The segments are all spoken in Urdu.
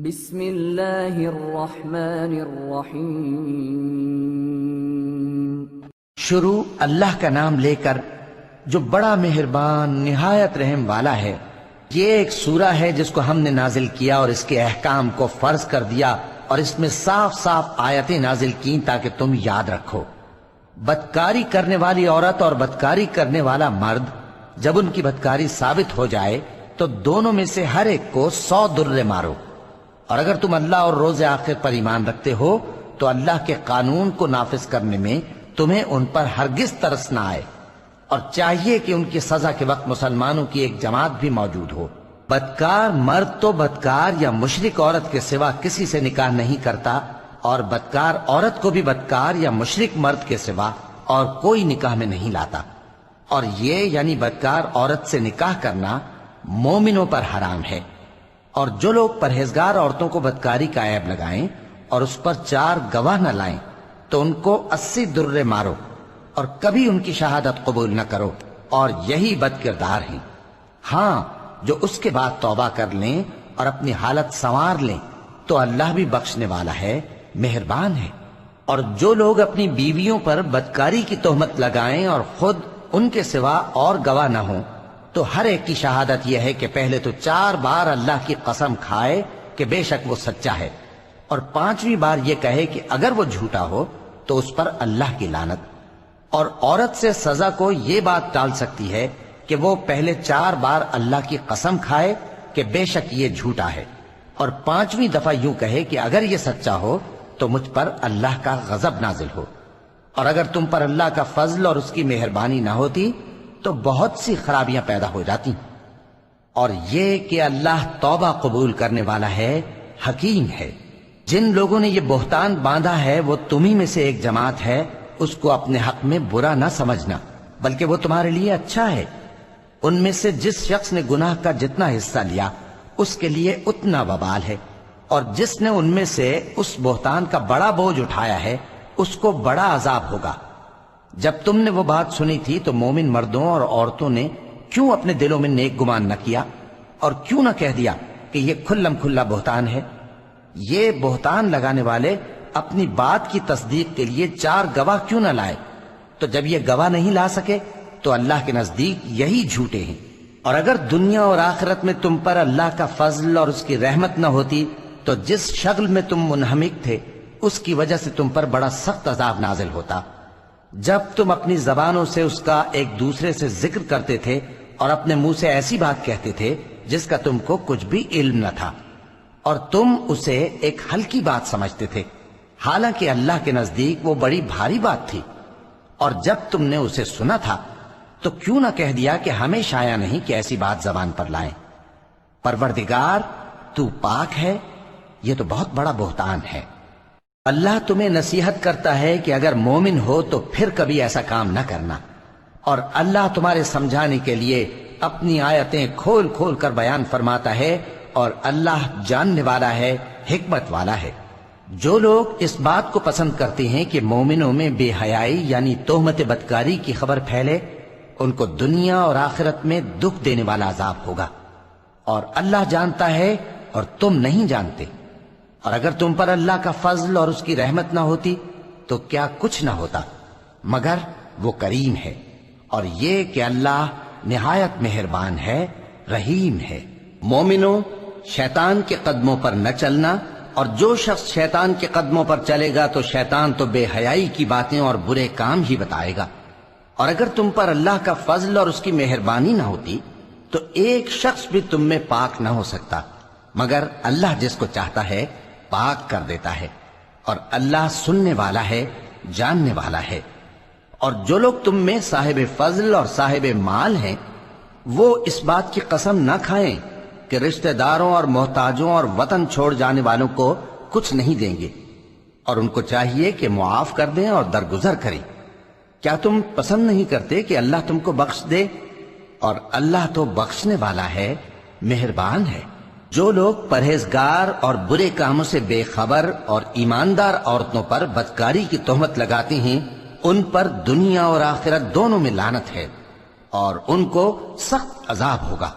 بسم اللہ الرحمن الرحیم۔ شروع اللہ کا نام لے کر جو بڑا مہربان نہایت رحم والا ہے۔ یہ ایک سورہ ہے جس کو ہم نے نازل کیا اور اس کے احکام کو فرض کر دیا اور اس میں صاف صاف آیتیں نازل کی تاکہ تم یاد رکھو۔ بدکاری کرنے والی عورت اور بدکاری کرنے والا مرد جب ان کی بدکاری ثابت ہو جائے تو دونوں میں سے ہر ایک کو 100 درے مارو، اور اگر تم اللہ اور روز آخر پر ایمان رکھتے ہو تو اللہ کے قانون کو نافذ کرنے میں تمہیں ان پر ہرگز ترس نہ آئے، اور چاہیے کہ ان کی سزا کے وقت مسلمانوں کی ایک جماعت بھی موجود ہو۔ بدکار مرد تو بدکار یا مشرک عورت کے سوا کسی سے نکاح نہیں کرتا، اور بدکار عورت کو بھی بدکار یا مشرک مرد کے سوا اور کوئی نکاح میں نہیں لاتا، اور یہ یعنی بدکار عورت سے نکاح کرنا مومنوں پر حرام ہے۔ اور جو لوگ پرہیزگار عورتوں کو بدکاری کا عیب لگائیں اور اس پر 4 گواہ نہ لائیں تو ان کو 80 درے مارو، اور کبھی ان کی شہادت قبول نہ کرو، اور یہی بد کردار ہیں۔ ہاں، جو اس کے بعد توبہ کر لیں اور اپنی حالت سنوار لیں تو اللہ بھی بخشنے والا ہے، مہربان ہے۔ اور جو لوگ اپنی بیویوں پر بدکاری کی تہمت لگائیں اور خود ان کے سوا اور گواہ نہ ہوں تو ہر ایک کی شہادت یہ ہے کہ پہلے تو 4 بار اللہ کی قسم کھائے کہ بے شک وہ سچا ہے، اور 5ویں بار یہ کہے کہ اگر وہ جھوٹا ہو تو اس پر اللہ کی لعنت۔ اور عورت سے سزا کو یہ بات ٹال سکتی ہے کہ وہ پہلے 4 بار اللہ کی قسم کھائے کہ بے شک یہ جھوٹا ہے، اور 5ویں دفعہ یوں کہے کہ اگر یہ سچا ہو تو مجھ پر اللہ کا غضب نازل ہو۔ اور اگر تم پر اللہ کا فضل اور اس کی مہربانی نہ ہوتی تو بہت سی خرابیاں پیدا ہو جاتی۔ اور یہ کہ اللہ توبہ قبول کرنے والا ہے، حکیم ہے۔ جن لوگوں نے یہ بہتان باندھا ہے وہ تمہیں میں سے ایک جماعت ہے، اس کو اپنے حق میں برا نہ سمجھنا، بلکہ وہ تمہارے لیے اچھا ہے۔ ان میں سے جس شخص نے گناہ کا جتنا حصہ لیا اس کے لیے اتنا وبال ہے، اور جس نے ان میں سے اس بہتان کا بڑا بوجھ اٹھایا ہے اس کو بڑا عذاب ہوگا۔ جب تم نے وہ بات سنی تھی تو مومن مردوں اور عورتوں نے کیوں اپنے دلوں میں نیک گمان نہ کیا، اور کیوں نہ کہہ دیا کہ یہ کھلم کھلا بہتان ہے؟ یہ بہتان لگانے والے اپنی بات کی تصدیق کے لیے 4 گواہ کیوں نہ لائے؟ تو جب یہ گواہ نہیں لا سکے تو اللہ کے نزدیک یہی جھوٹے ہیں۔ اور اگر دنیا اور آخرت میں تم پر اللہ کا فضل اور اس کی رحمت نہ ہوتی تو جس شغل میں تم منہمک تھے اس کی وجہ سے تم پر بڑا سخت عذاب نازل ہوتا، جب تم اپنی زبانوں سے اس کا ایک دوسرے سے ذکر کرتے تھے اور اپنے منہ سے ایسی بات کہتے تھے جس کا تم کو کچھ بھی علم نہ تھا، اور تم اسے ایک ہلکی بات سمجھتے تھے، حالانکہ اللہ کے نزدیک وہ بڑی بھاری بات تھی۔ اور جب تم نے اسے سنا تھا تو کیوں نہ کہہ دیا کہ ہمیں شایع نہیں کہ ایسی بات زبان پر لائیں؟ پروردگار تو پاک ہے، یہ تو بہت بڑا بہتان ہے۔ اللہ تمہیں نصیحت کرتا ہے کہ اگر مومن ہو تو پھر کبھی ایسا کام نہ کرنا، اور اللہ تمہارے سمجھانے کے لیے اپنی آیتیں کھول کھول کر بیان فرماتا ہے، اور اللہ جاننے والا ہے، حکمت والا ہے۔ جو لوگ اس بات کو پسند کرتے ہیں کہ مومنوں میں بے حیائی یعنی تہمت بدکاری کی خبر پھیلے، ان کو دنیا اور آخرت میں دکھ دینے والا عذاب ہوگا، اور اللہ جانتا ہے اور تم نہیں جانتے۔ اور اگر تم پر اللہ کا فضل اور اس کی رحمت نہ ہوتی تو کیا کچھ نہ ہوتا، مگر وہ کریم ہے، اور یہ کہ اللہ نہایت مہربان ہے، رحیم ہے۔ مومنوں، شیطان کے قدموں پر نہ چلنا، اور جو شخص شیطان کے قدموں پر چلے گا تو شیطان تو بے حیائی کی باتیں اور برے کام ہی بتائے گا۔ اور اگر تم پر اللہ کا فضل اور اس کی مہربانی نہ ہوتی تو ایک شخص بھی تم میں پاک نہ ہو سکتا، مگر اللہ جس کو چاہتا ہے پاک کر دیتا ہے، اور اللہ سننے والا ہے، جاننے والا ہے۔ اور جو لوگ تم میں صاحب فضل اور صاحب مال ہیں وہ اس بات کی قسم نہ کھائیں کہ رشتہ داروں اور محتاجوں اور وطن چھوڑ جانے والوں کو کچھ نہیں دیں گے، اور ان کو چاہیے کہ معاف کر دیں اور درگزر کریں۔ کیا تم پسند نہیں کرتے کہ اللہ تم کو بخش دے؟ اور اللہ تو بخشنے والا ہے، مہربان ہے۔ جو لوگ پرہیزگار اور برے کاموں سے بے خبر اور ایماندار عورتوں پر بدکاری کی تہمت لگاتے ہیں ان پر دنیا اور آخرت دونوں میں لعنت ہے، اور ان کو سخت عذاب ہوگا۔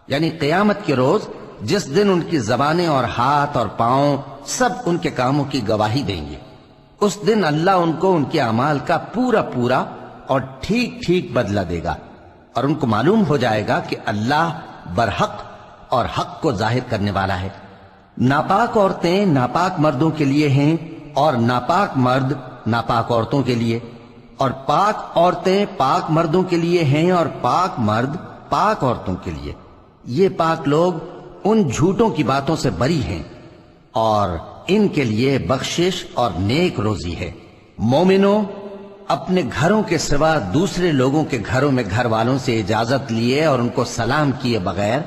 یعنی قیامت کے روز جس دن ان کی زبانیں اور ہاتھ اور پاؤں سب ان کے کاموں کی گواہی دیں گے۔ اس دن اللہ ان کو ان کے اعمال کا پورا پورا اور ٹھیک ٹھیک بدلہ دے گا، اور ان کو معلوم ہو جائے گا کہ اللہ برحق اور حق کو ظاہر کرنے والا ہے۔ ناپاک عورتیں ناپاک مردوں کے لیے ہیں، اور ناپاک مرد ناپاک عورتوں کے لیے، اور پاک عورتیں پاک مردوں کے لیے ہیں، اور پاک مرد پاک عورتوں کے لیے۔ یہ پاک لوگ ان جھوٹوں کی باتوں سے بری ہیں، اور ان کے لیے بخشش اور نیک روزی ہے۔ مومنوں، اپنے گھروں کے سوا دوسرے لوگوں کے گھروں میں گھر والوں سے اجازت لیے اور ان کو سلام کیے بغیر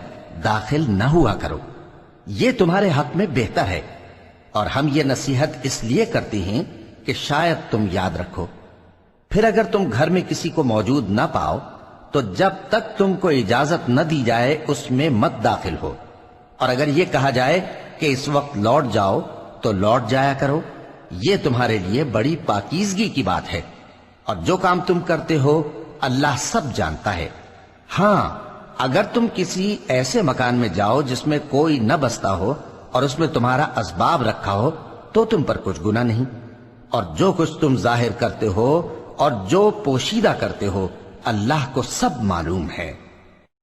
داخل نہ ہوا کرو، یہ تمہارے حق میں بہتر ہے، اور ہم یہ نصیحت اس لیے کرتے ہیں کہ شاید تم یاد رکھو۔ پھر اگر تم گھر میں کسی کو موجود نہ پاؤ تو جب تک تم کو اجازت نہ دی جائے اس میں مت داخل ہو، اور اگر یہ کہا جائے کہ اس وقت لوٹ جاؤ تو لوٹ جایا کرو، یہ تمہارے لیے بڑی پاکیزگی کی بات ہے، اور جو کام تم کرتے ہو اللہ سب جانتا ہے۔ ہاں، اگر تم کسی ایسے مکان میں جاؤ جس میں کوئی نہ بستا ہو اور اس میں تمہارا اسباب رکھا ہو تو تم پر کچھ گناہ نہیں، اور جو کچھ تم ظاہر کرتے ہو اور جو پوشیدہ کرتے ہو اللہ کو سب معلوم ہے۔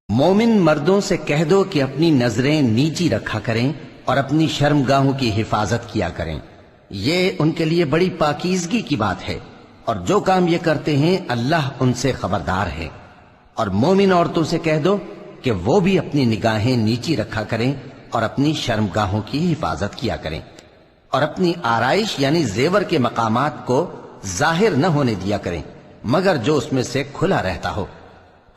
مومن مردوں سے کہہ دو کہ اپنی نظریں نیچی رکھا کریں اور اپنی شرمگاہوں کی حفاظت کیا کریں، یہ ان کے لیے بڑی پاکیزگی کی بات ہے، اور جو کام یہ کرتے ہیں اللہ ان سے خبردار ہے۔ اور مومن عورتوں سے کہہ دو کہ وہ بھی اپنی نگاہیں نیچی رکھا کریں اور اپنی شرمگاہوں کی حفاظت کیا کریں، اور اپنی آرائش یعنی زیور کے مقامات کو ظاہر نہ ہونے دیا کریں مگر جو اس میں سے کھلا رہتا ہو،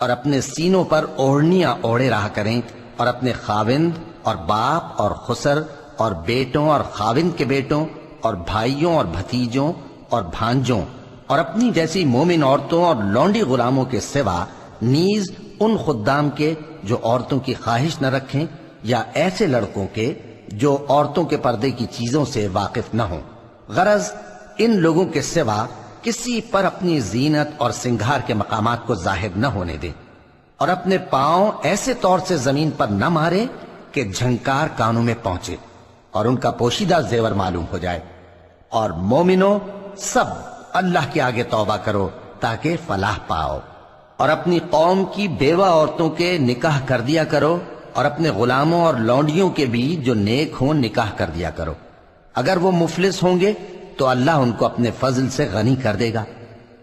اور اپنے سینوں پر اوڑھنیاں اوڑھے رہا کریں، اور اپنے خاوند اور باپ اور خسر اور بیٹوں اور خاوند کے بیٹوں اور بھائیوں اور بھتیجوں اور بھانجوں اور اپنی جیسی مومن عورتوں اور لونڈی غلاموں کے سوا نیز ان خدام کے جو عورتوں کی خواہش نہ رکھیں، یا ایسے لڑکوں کے جو عورتوں کے پردے کی چیزوں سے واقف نہ ہوں۔ غرض ان لوگوں کے سوا کسی پر اپنی زینت اور سنگھار کے مقامات کو ظاہر نہ ہونے دیں، اور اپنے پاؤں ایسے طور سے زمین پر نہ مارے کہ جھنکار کانوں میں پہنچے اور ان کا پوشیدہ زیور معلوم ہو جائے۔ اور مومنوں، سب اللہ کے آگے توبہ کرو تاکہ فلاح پاؤ، اور اپنی قوم کی بیوہ عورتوں کے نکاح کر دیا کرو، اور اپنے غلاموں اور لونڈیوں کے بھی جو نیک ہوں نکاح کر دیا کرو۔ اگر وہ مفلس ہوں گے تو اللہ ان کو اپنے فضل سے غنی کر دے گا،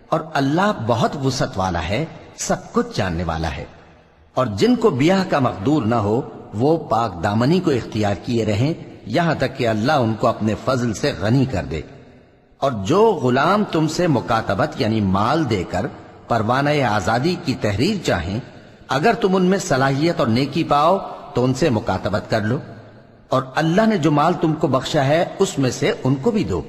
اور اللہ بہت وسعت والا ہے، سب کچھ جاننے والا ہے۔ اور جن کو بیاہ کا مقدور نہ ہو وہ پاک دامنی کو اختیار کیے رہیں یہاں تک کہ اللہ ان کو اپنے فضل سے غنی کر دے۔ اور جو غلام تم سے مکاتبت یعنی مال دے کر پروانہ آزادی کی تحریر چاہیں، اگر تم ان میں صلاحیت اور نیکی پاؤ تو ان سے مکاتبت کر لو، اور اللہ نے جو مال تم کو بخشا ہے اس میں سے ان کو بھی دو۔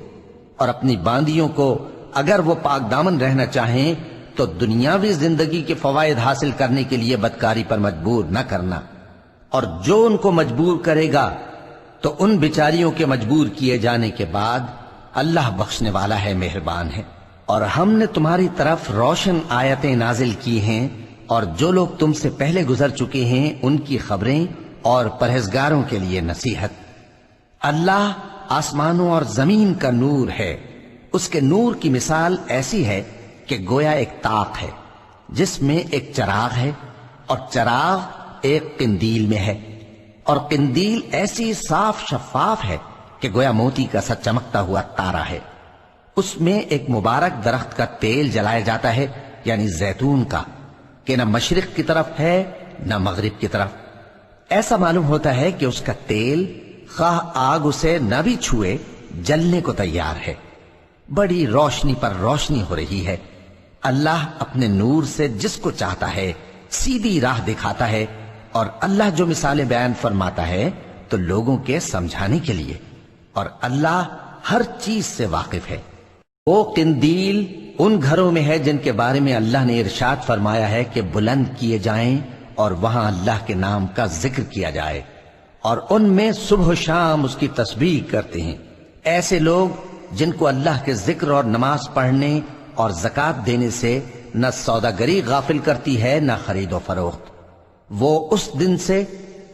اور اپنی باندیوں کو اگر وہ پاک دامن رہنا چاہیں تو دنیاوی زندگی کے فوائد حاصل کرنے کے لیے بدکاری پر مجبور نہ کرنا، اور جو ان کو مجبور کرے گا تو ان بیچاریوں کے مجبور کیے جانے کے بعد اللہ بخشنے والا ہے، مہربان ہے۔ اور ہم نے تمہاری طرف روشن آیتیں نازل کی ہیں، اور جو لوگ تم سے پہلے گزر چکے ہیں ان کی خبریں اور پرہیزگاروں کے لیے نصیحت۔ اللہ آسمانوں اور زمین کا نور ہے، اس کے نور کی مثال ایسی ہے کہ گویا ایک طاق ہے جس میں ایک چراغ ہے، اور چراغ ایک قندیل میں ہے، اور قندیل ایسی صاف شفاف ہے کہ گویا موتی کا سا چمکتا ہوا تارا ہے۔ اس میں ایک مبارک درخت کا تیل جلایا جاتا ہے یعنی زیتون کا، کہ نہ مشرق کی طرف ہے نہ مغرب کی طرف۔ ایسا معلوم ہوتا ہے کہ اس کا تیل خواہ آگ اسے نہ بھی چھوئے جلنے کو تیار ہے۔ بڑی روشنی پر روشنی ہو رہی ہے۔ اللہ اپنے نور سے جس کو چاہتا ہے سیدھی راہ دکھاتا ہے، اور اللہ جو مثالیں بیان فرماتا ہے تو لوگوں کے سمجھانے کے لیے، اور اللہ ہر چیز سے واقف ہے۔ وہ قندیل ان گھروں میں ہے جن کے بارے میں اللہ نے ارشاد فرمایا ہے کہ بلند کیے جائیں اور وہاں اللہ کے نام کا ذکر کیا جائے، اور ان میں صبح و شام اس کی تسبیح کرتے ہیں۔ ایسے لوگ جن کو اللہ کے ذکر اور نماز پڑھنے اور زکوٰۃ دینے سے نہ سوداگری غافل کرتی ہے نہ خرید و فروخت، وہ اس دن سے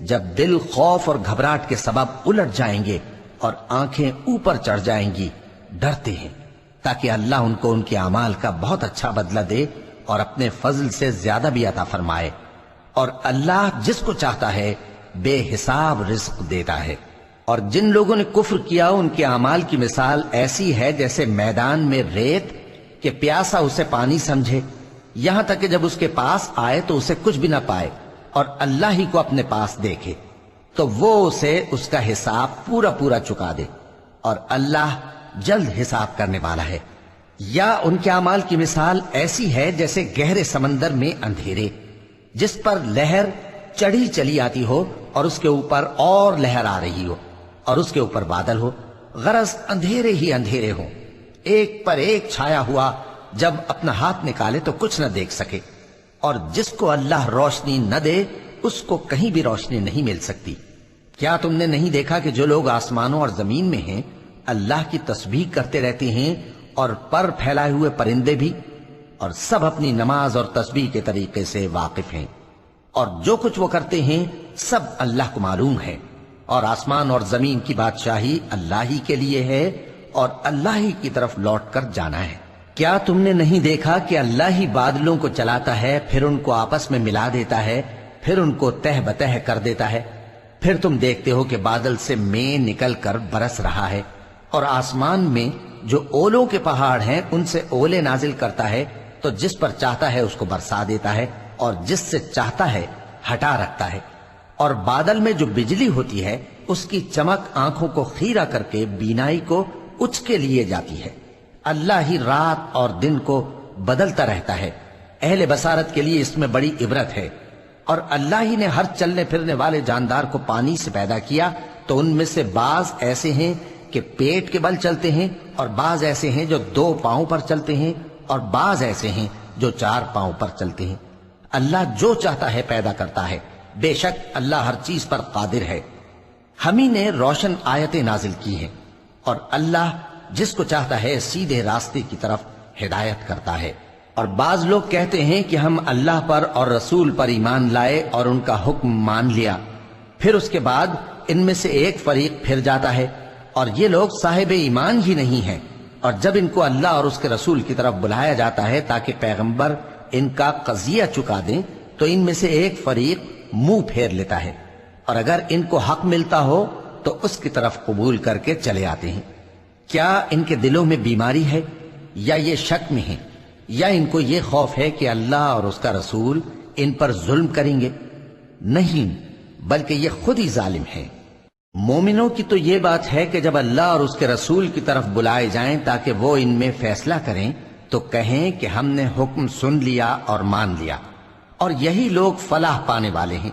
جب دل خوف اور گھبراہٹ کے سبب الٹ جائیں گے اور آنکھیں اوپر چڑھ جائیں گی، ڈرتے ہیں تاکہ اللہ ان کو ان کے اعمال کا بہت اچھا بدلہ دے اور اپنے فضل سے زیادہ بھی عطا فرمائے، اور اللہ جس کو چاہتا ہے بے حساب رزق دیتا ہے۔ اور جن لوگوں نے کفر کیا ان کے اعمال کی مثال ایسی ہے جیسے میدان میں ریت کہ پیاسا اسے پانی سمجھے، یہاں تک کہ جب اس کے پاس آئے تو اسے کچھ بھی نہ پائے اور اللہ ہی کو اپنے پاس دیکھے تو وہ اسے اس کا حساب پورا پورا چکا دے، اور اللہ جلد حساب کرنے والا ہے۔ یا ان کے اعمال کی مثال ایسی ہے جیسے گہرے سمندر میں اندھیرے جس پر لہر چڑھی چلی آتی ہو اور اس کے اوپر اور لہر آ رہی ہو اور اس کے اوپر بادل ہو، غرض اندھیرے ہی اندھیرے ہوں، ایک پر ایک چھایا ہوا، جب اپنا ہاتھ نکالے تو کچھ نہ دیکھ سکے، اور جس کو اللہ روشنی نہ دے اس کو کہیں بھی روشنی نہیں مل سکتی۔ کیا تم نے نہیں دیکھا کہ جو لوگ آسمانوں اور زمین میں ہیں اللہ کی تسبیح کرتے رہتے ہیں، اور پر پھیلائے ہوئے پرندے بھی، اور سب اپنی نماز اور تسبیح کے طریقے سے واقف ہیں، اور جو کچھ وہ کرتے ہیں سب اللہ کو معلوم ہے، اور آسمان اور زمین کی بادشاہی اللہ ہی کے لیے ہے اور اللہ ہی کی طرف لوٹ کر جانا ہے۔ کیا تم نے نہیں دیکھا کہ اللہ ہی بادلوں کو چلاتا ہے، پھر ان کو آپس میں ملا دیتا ہے، پھر ان کو تہ بتہ کر دیتا ہے، پھر تم دیکھتے ہو کہ بادل سے مے نکل کر برس رہا ہے، اور آسمان میں جو اولوں کے پہاڑ ہیں ان سے اولے نازل کرتا ہے، تو جس پر چاہتا ہے اس کو برسا دیتا ہے اور جس سے چاہتا ہے ہٹا رکھتا ہے، اور بادل میں جو بجلی ہوتی ہے اس کی چمک آنکھوں کو خیرہ کر کے بینائی کو اچکے لیے جاتی ہے۔ اللہ ہی رات اور دن کو بدلتا رہتا ہے، اہل بصارت کے لیے اس میں بڑی عبرت ہے۔ اور اللہ ہی نے ہر چلنے پھرنے والے جاندار کو پانی سے پیدا کیا، تو ان میں سے بعض ایسے ہیں کہ پیٹ کے بل چلتے ہیں، اور بعض ایسے ہیں جو 2 پاؤں پر چلتے ہیں، اور بعض ایسے ہیں جو 4 پاؤں پر چلتے ہیں۔ اللہ جو چاہتا ہے پیدا کرتا ہے، بے شک اللہ ہر چیز پر قادر ہے۔ ہم ہی نے روشن آیتیں نازل کی ہیں، اور اللہ جس کو چاہتا ہے سیدھے راستے کی طرف ہدایت کرتا ہے۔ اور بعض لوگ کہتے ہیں کہ ہم اللہ پر اور رسول پر ایمان لائے اور ان کا حکم مان لیا، پھر اس کے بعد ان میں سے ایک فریق پھر جاتا ہے، اور یہ لوگ صاحب ایمان ہی نہیں ہیں، اور جب ان کو اللہ اور اس کے رسول کی طرف بلایا جاتا ہے تاکہ پیغمبر ان کا قضیہ چکا دیں، تو ان میں سے ایک فریق منہ پھیر لیتا ہے، اور اگر ان کو حق ملتا ہو تو اس کی طرف قبول کر کے چلے آتے ہیں۔ کیا ان کے دلوں میں بیماری ہے، یا یہ شک میں ہیں، یا ان کو یہ خوف ہے کہ اللہ اور اس کا رسول ان پر ظلم کریں گے؟ نہیں، بلکہ یہ خود ہی ظالم ہیں۔ مومنوں کی تو یہ بات ہے کہ جب اللہ اور اس کے رسول کی طرف بلائے جائیں تاکہ وہ ان میں فیصلہ کریں تو کہیں کہ ہم نے حکم سن لیا اور مان لیا، اور یہی لوگ فلاح پانے والے ہیں۔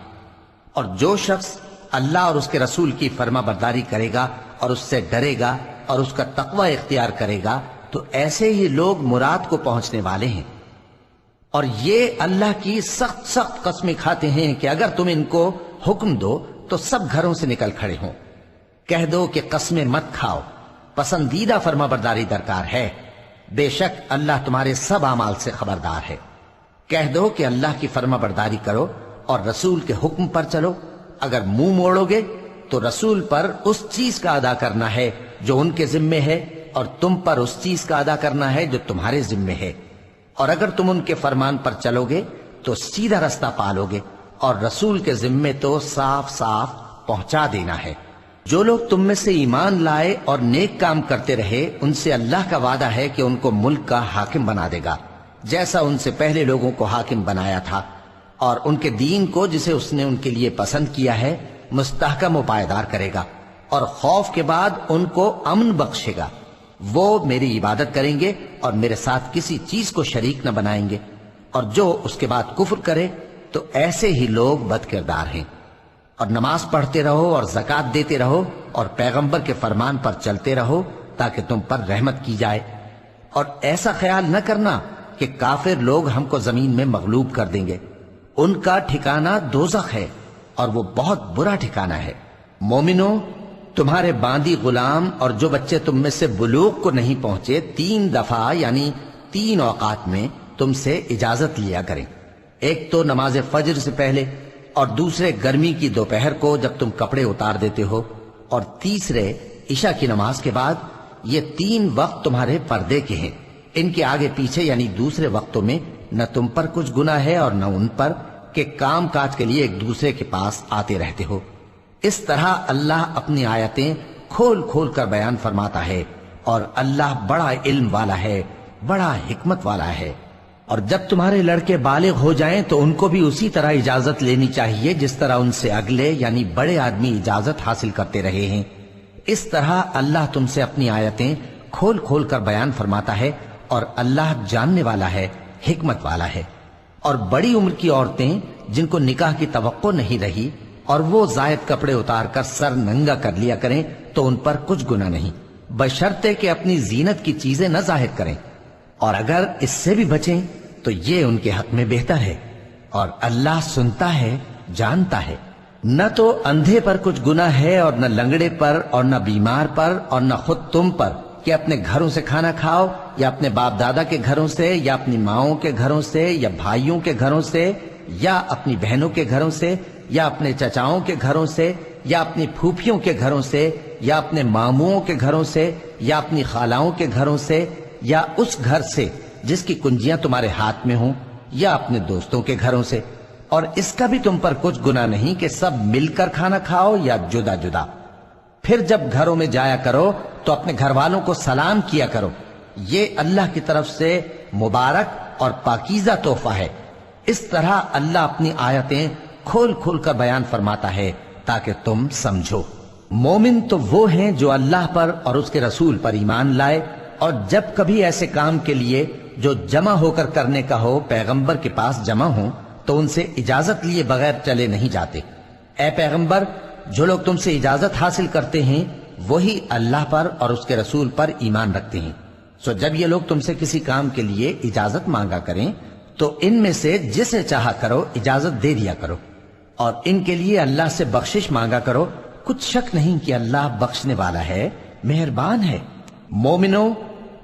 اور جو شخص اللہ اور اس کے رسول کی فرما برداری کرے گا اور اس سے ڈرے گا اور اس کا تقوی اختیار کرے گا تو ایسے ہی لوگ مراد کو پہنچنے والے ہیں۔ اور یہ اللہ کی سخت سخت قسمیں کھاتے ہیں کہ اگر تم ان کو حکم دو تو سب گھروں سے نکل کھڑے ہوں۔ کہہ دو کہ قسمیں مت کھاؤ، پسندیدہ فرما برداری درکار ہے، بے شک اللہ تمہارے سب اعمال سے خبردار ہے۔ کہہ دو کہ اللہ کی فرما برداری کرو اور رسول کے حکم پر چلو، اگر منہ موڑو گے تو رسول پر اس چیز کا ادا کرنا ہے جو ان کے ذمے ہے، اور تم پر اس چیز کا ادا کرنا ہے جو تمہارے ذمے ہے، اور اگر تم ان کے فرمان پر چلو گے تو سیدھا رستہ پالو گے، اور رسول کے ذمے تو صاف صاف پہنچا دینا ہے۔ جو لوگ تم میں سے ایمان لائے اور نیک کام کرتے رہے ان سے اللہ کا وعدہ ہے کہ ان کو ملک کا حاکم بنا دے گا، جیسا ان سے پہلے لوگوں کو حاکم بنایا تھا، اور ان کے دین کو جسے اس نے ان کے لیے پسند کیا ہے مستحکم و پائیدار کرے گا، اور خوف کے بعد ان کو امن بخشے گا۔ وہ میری عبادت کریں گے اور میرے ساتھ کسی چیز کو شریک نہ بنائیں گے، اور جو اس کے بعد کفر کرے تو ایسے ہی لوگ بد کردار ہیں۔ اور نماز پڑھتے رہو اور زکوٰۃ دیتے رہو اور پیغمبر کے فرمان پر چلتے رہو تاکہ تم پر رحمت کی جائے، اور ایسا خیال نہ کرنا کہ کافر لوگ ہم کو زمین میں مغلوب کر دیں گے، ان کا ٹھکانہ دوزخ ہے اور وہ بہت برا ٹھکانہ ہے۔ مومنوں، تمہارے باندی غلام اور جو بچے تم میں سے بلوغ کو نہیں پہنچے 3 دفعہ یعنی 3 اوقات میں تم سے اجازت لیا کریں، ایک تو نماز فجر سے پہلے، اور دوسرے گرمی کی دوپہر کو جب تم کپڑے اتار دیتے ہو، اور تیسرے عشاء کی نماز کے بعد۔ یہ 3 وقت تمہارے پردے کے ہیں، ان کے آگے پیچھے یعنی دوسرے وقتوں میں نہ تم پر کچھ گناہ ہے اور نہ ان پر، کہ کام کاج کے لیے ایک دوسرے کے پاس آتے رہتے ہو۔ اس طرح اللہ اپنی آیتیں کھول کھول کر بیان فرماتا ہے، اور اللہ بڑا علم والا ہے، بڑا حکمت والا ہے۔ اور جب تمہارے لڑکے بالغ ہو جائیں تو ان کو بھی اسی طرح اجازت لینی چاہیے جس طرح ان سے اگلے یعنی بڑے آدمی اجازت حاصل کرتے رہے ہیں۔ اس طرح اللہ تم سے اپنی آیتیں کھول کھول کر بیان فرماتا ہے، اور اللہ جاننے والا ہے، حکمت والا ہے۔ اور بڑی عمر کی عورتیں جن کو نکاح کی توقع نہیں رہی اور وہ زائد کپڑے اتار کر سر ننگا کر لیا کریں تو ان پر کچھ گناہ نہیں، بشرطے کہ اپنی زینت کی چیزیں نہ ظاہر کریں، اور اگر اس سے بھی بچیں تو یہ ان کے حق میں بہتر ہے، اور اللہ سنتا ہے، جانتا ہے۔ نہ تو اندھے پر کچھ گناہ ہے اور نہ لنگڑے پر اور نہ بیمار پر اور نہ خود تم پر کہ اپنے گھروں سے کھانا کھاؤ، یا اپنے باپ دادا کے گھروں سے، یا اپنی ماؤں کے گھروں سے، یا بھائیوں کے گھروں سے، یا اپنی بہنوں کے گھروں سے، یا اپنے چچاؤں کے گھروں سے، یا اپنی پھوپھیوں کے گھروں سے، یا اپنے ماموں کے گھروں سے، یا اپنی خالاؤں کے گھروں سے، یا اس گھر سے جس کی کنجیاں تمہارے ہاتھ میں ہوں، یا اپنے دوستوں کے گھروں سے۔ اور اس کا بھی تم پر کچھ گناہ نہیں کہ سب مل کر کھانا کھاؤ یا جدا جدا۔ پھر جب گھروں میں جایا کرو تو اپنے گھر والوں کو سلام کیا کرو، یہ اللہ کی طرف سے مبارک اور پاکیزہ تحفہ ہے۔ اس طرح اللہ اپنی آیتیں کھول کھول کر بیان فرماتا ہے تاکہ تم سمجھو۔ مومن تو وہ ہیں جو اللہ پر اور اس کے رسول پر ایمان لائے، اور جب کبھی ایسے کام کے لیے جو جمع ہو کر کرنے کا ہو پیغمبر کے پاس جمع ہوں تو ان سے اجازت لیے بغیر چلے نہیں جاتے۔ اے پیغمبر، جو لوگ تم سے اجازت حاصل کرتے ہیں وہی اللہ پر اور اس کے رسول پر ایمان رکھتے ہیں۔ سو جب یہ لوگ تم سے کسی کام کے لیے اجازت مانگا کریں تو ان میں سے جسے چاہا کرو اجازت دے دیا کرو، اور ان کے لیے اللہ سے بخشش مانگا کرو، کچھ شک نہیں کہ اللہ بخشنے والا ہے، مہربان ہے۔ مومنو،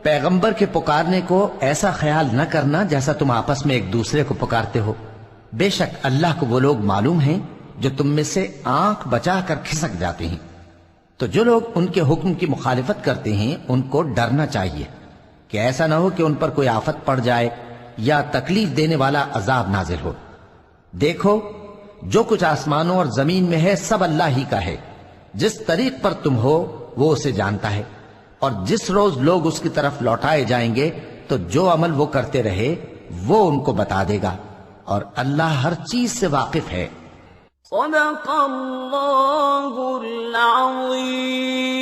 پیغمبر کے پکارنے کو ایسا خیال نہ کرنا جیسا تم آپس میں ایک دوسرے کو پکارتے ہو۔ بے شک اللہ کو وہ لوگ معلوم ہیں جو تم میں سے آنکھ بچا کر کھسک جاتے ہیں۔ تو جو لوگ ان کے حکم کی مخالفت کرتے ہیں ان کو ڈرنا چاہیے کہ ایسا نہ ہو کہ ان پر کوئی آفت پڑ جائے یا تکلیف دینے والا عذاب نازل ہو۔ دیکھو، جو کچھ آسمانوں اور زمین میں ہے سب اللہ ہی کا ہے۔ جس طریق پر تم ہو وہ اسے جانتا ہے، اور جس روز لوگ اس کی طرف لوٹائے جائیں گے تو جو عمل وہ کرتے رہے وہ ان کو بتا دے گا، اور اللہ ہر چیز سے واقف ہے۔ صدق اللہ العظیم۔